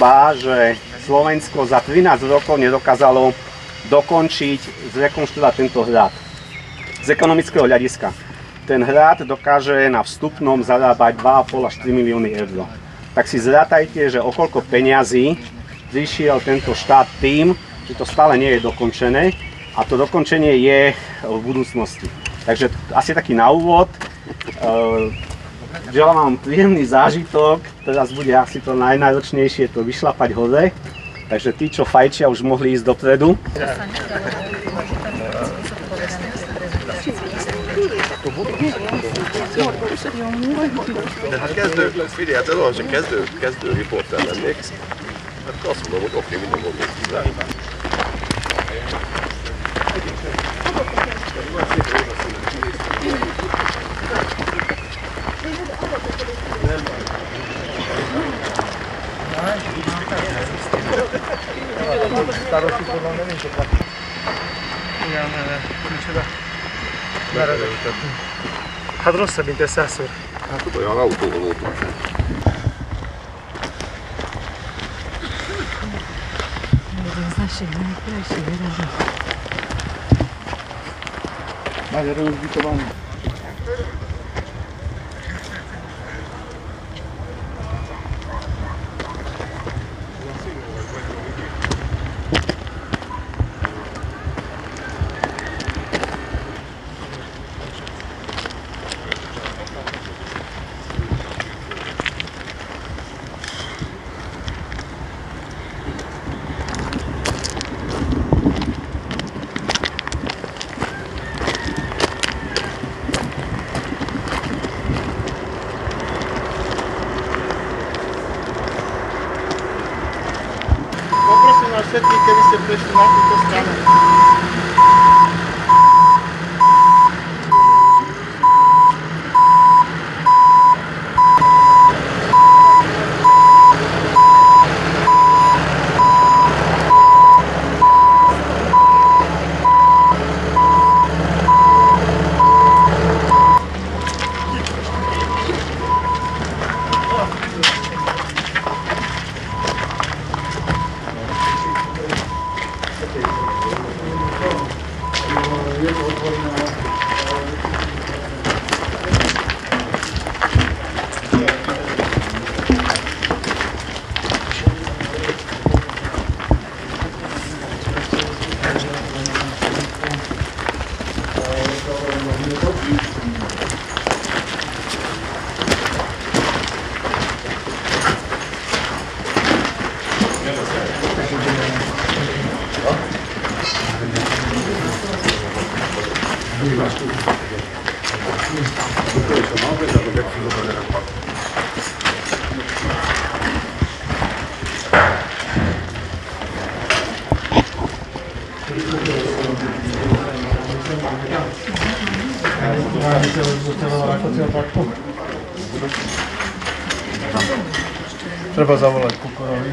hanba, že Slovensko za 13 rokov nedokázalo dokončiť, zrekonštruovať tento hrad. Z ekonomického hľadiska. Ten hrad dokáže na vstupnom zarábať 2,5 až 3 milióny eur. Tak si zrátajte, že o koľko peňazí prišiel tento štát tým, že to stále nie je dokončené a to dokončenie je v budúcnosti. Takže asi taký na úvod. Želám vám príjemný zážitok, teraz bude asi to najnáročnejšie to vyšlapať hore. Takže tí, čo fajčia, už mohli ísť dopredu. Hát figyelj, hát ez az, hogy kezdő riporter lennék. Hát azt mondom, hogy oké, minden gondot kívánok. Igen, micsoda. Meredektettünk. Hát rosszabb, mint ez 100-szor. Hát olyan autóval voltunk. Ez nasze najlepsze wyrażenie. Magyar rozbitowany. Všetky, keby ste prešli na túto stranu. Treba zavolať Kukorovi.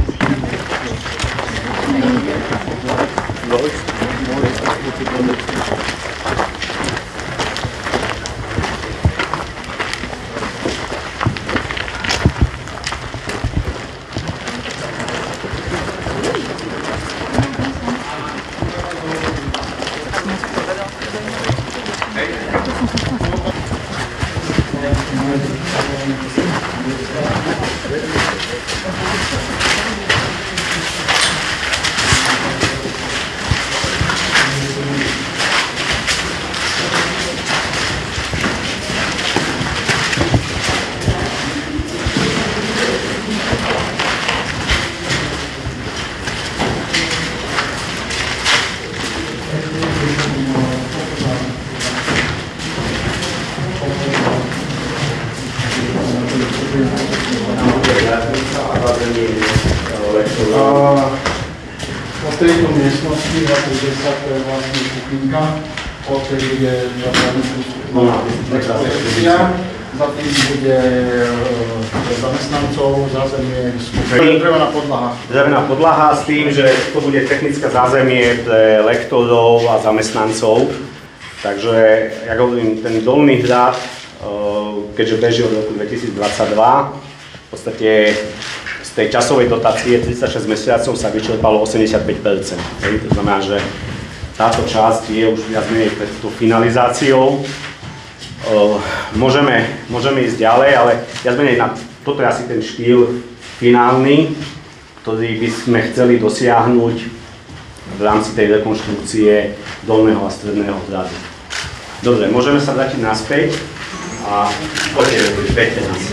V tejto miestnosti 2010 to je vlastne kuchynka, odtedy bude expozicia, za tým bude zamestnancov, zázemie, drevená podlaha. Drevená podlaha s tým, že to bude technické zázemie pre lektorov a zamestnancov. Takže, jak hovorím, ten dolný hrad, keďže beží od roku 2022, v podstate z tej časovej dotácie 36 mesiacov sa vyčerpalo 85%. Hej? To znamená, že táto časť je už viac menej pred tú finalizáciou. Môžeme ísť ďalej, ale viac menej toto je asi ten štýl finálny, ktorý by sme chceli dosiahnuť v rámci tej rekonštrukcie dolného a stredného hradu. Dobre, môžeme sa vrátiť naspäť a poďte nás.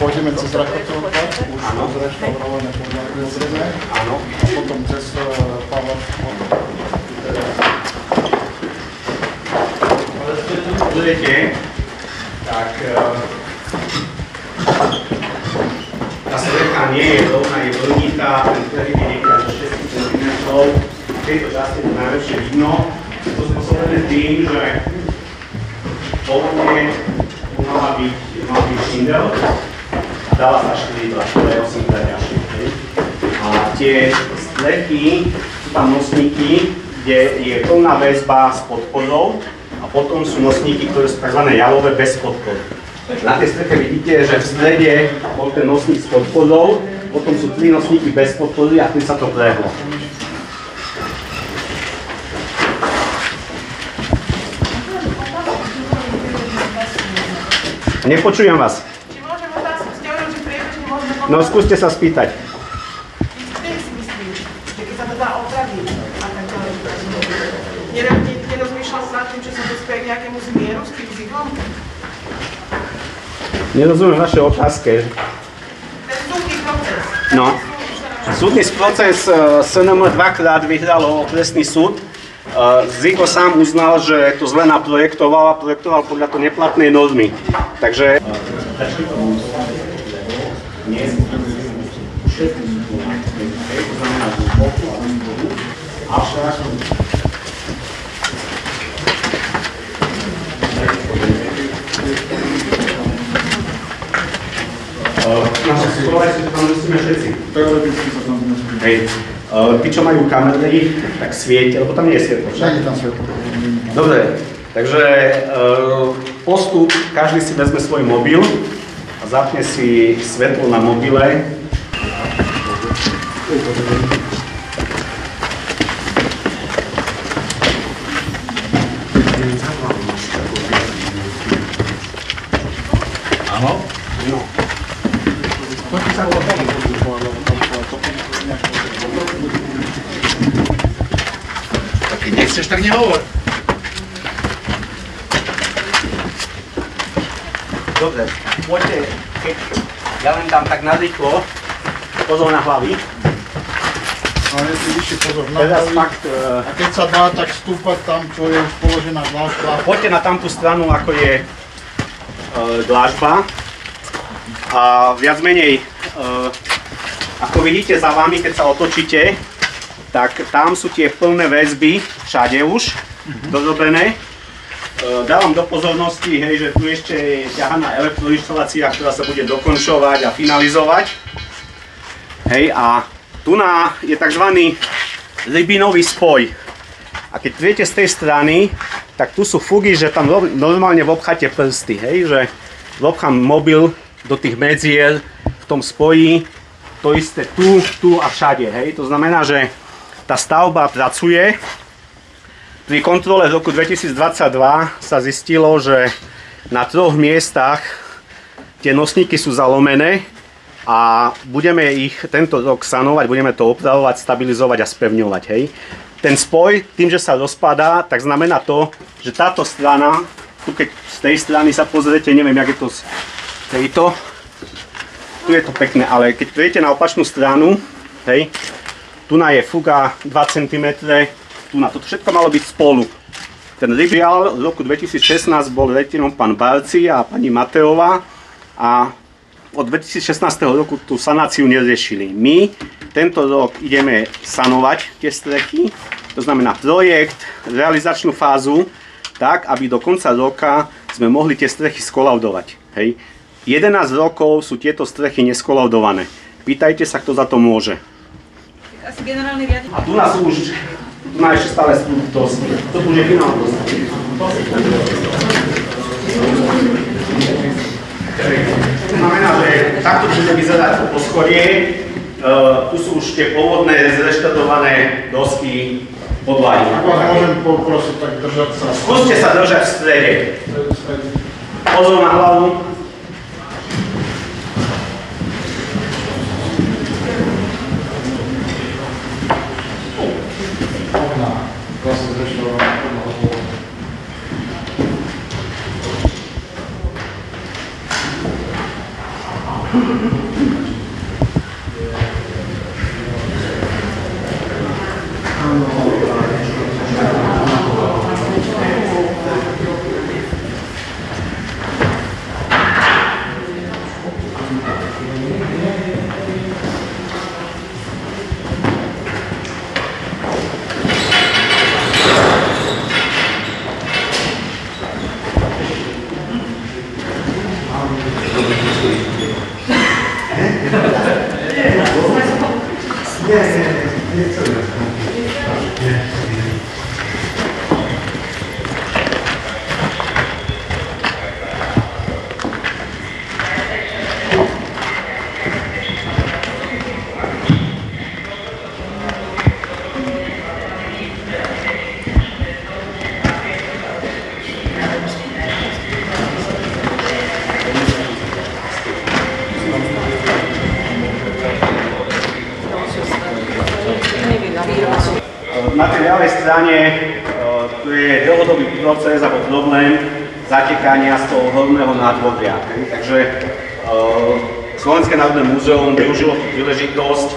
Pôjdeme cez Rakotovka, už zreštaurované podľa Áno. a potom cez Pavla. Ale keď tu pozriete, tak tá strecha nie je rovná, je vlnitá, ten prehyb je niekde až 6 cm. V tejto časti to najlepšie vidno. Je to spôsobené tým, že pôvodne mala byť šindel a dala sa šklidla, ktoré je 8 ďalšie. A tie strechy, sú tam nosníky, kde je plná väzba s podporou a potom sú nosníky, ktoré sú tzv. Jalové bez podpory. Na tej streche vidíte, že v strede bol ten nosník s podporou, potom sú 3 nosníky bez podpory a tým sa to prehlo. Nepočujem vás. Či môžem otázku, ste hovorili, že priebežne môžeme No skúste sa spýtať. Vtedy si myslím, že keď sa to dá opraviť a tak ďalej. Nerozmýšľal sa nad tým, že sa dospie k nejakému zmieru s tým zidlom? Nerozumiem vašej otázke. Ten súdny proces. No. Súdny proces SNM dvakrát vyhralo okresný súd. Zigo sám uznal, že to zle naprojektoval a projektoval podľa to neplatnej normy. Takže... Naše spolajci to tam musíme všetci. Teoreticky sa tam zmestí. Hej. Tí, čo majú kamery, tak svietia, lebo tam nie je svetlo. Nie je tam svetlo. Dobre, takže postup, každý si vezme svoj mobil a zapne si svetlo na mobile. Áno? No. Keď nechceš, tak nehovor. Dobre, poďte, ja len dám tak narýchlo, pozor na hlavy. Ale si vyššie pozor na Teraz hlavy. fakt, A keď sa dá, tak stúpať tam, čo je už položená dlážba. poďte na tamtú stranu, ako je dlážba. A viac menej, ako vidíte za vami, keď sa otočíte, tak tam sú tie plné väzby, všade už, dorobené. Dávam do pozornosti, hej, že tu ešte je ťahaná elektroinštalácia, ktorá sa bude dokončovať a finalizovať. Hej, a tu je tzv. Rybinový spoj. A keď viete z tej strany, tak tu sú fugy, že tam normálne vobcháte prsty, hej, že vobchám mobil do tých medzier v tom spoji, to isté tu a všade, hej. To znamená, že tá stavba pracuje Pri kontrole v roku 2022 sa zistilo, že na 3 miestach tie nosníky sú zalomené a budeme ich tento rok sanovať, budeme to opravovať, stabilizovať a spevňovať. Hej. Ten spoj, tým, že sa rozpadá, tak znamená to, že táto strana, tu keď z tej strany sa pozriete, neviem, jak je to z tejto, tu je to pekné, ale keď prijete na opačnú stranu, hej, tu je fuga 2 cm, tu na toto všetko malo byť spolu. Ten riviál v roku 2016 bol rejtinom pán Barci a pani Mateová a od 2016 roku tú sanáciu neriešili. My tento rok ideme sanovať tie strechy, to znamená projekt, realizačnú fázu, tak, aby do konca roka sme mohli tie strechy skolaudovať. Hej. 11 rokov sú tieto strechy neskolaudované. Pýtajte sa, kto za to môže. Asi generálny riaditeľ. A tu nás už, tu nás ešte stále dosť. To už je finál dosť. To znamená, že takto bude vyzerať to poschodie. Tu sú už tie pôvodné zreštadované dosky podlahy. Ak vás môžem poprosiť, tak držať sa. Skúste sa držať v strede. Pozor na hlavu. Vlastne zreštaurovať. Na tej ľavej strane tu je dlhodobý proces alebo problém zatekania z toho horného nádvoria. Takže Slovenské národné múzeum využilo tú príležitosť,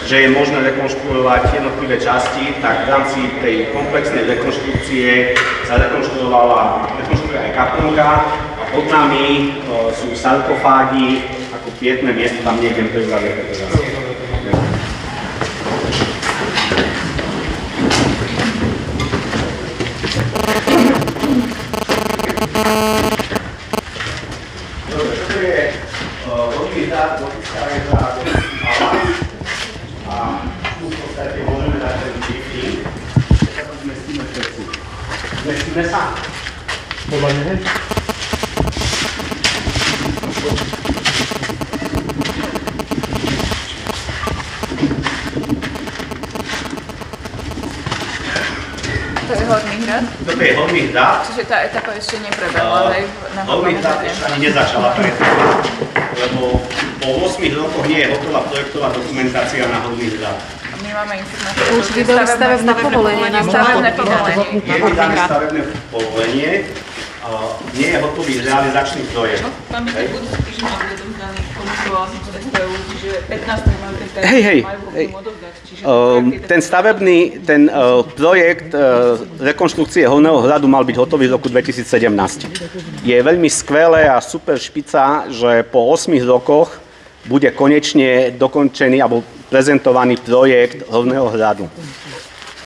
že je možné rekonštruovať jednotlivé časti, tak v rámci tej komplexnej rekonštrukcie sa rekonštruuje aj kaplnka a pod nami sú sarkofágy ako pietné miesto, tam niekde prezradujete teraz. Zmestíme sa? Podľa neho? To je Horný hrad? Toto je Horný hrad. Čiže tá etapa ešte neprebehla, hej? Horný hrad ešte ani nezačala tá etapa, lebo po 8 rokoch nie je hotová projektová dokumentácia na Horný hrad. My máme informáciu, Už vydali stavebné povolenie na stavebné povolenie. Je vydané stavebné povolenie, nie je hotový realizačný projekt. Máme tu budúci týždeň a bude dodaný komunikoval som s SPU, čiže 15. majú ten termín, Hej. majú odovzdať. Ten stavebný, projekt rekonštrukcie Horného hradu mal byť hotový v roku 2017. Je veľmi skvelé a super špica, že po 8 rokoch bude konečne dokončený alebo prezentovaný projekt Horného hradu.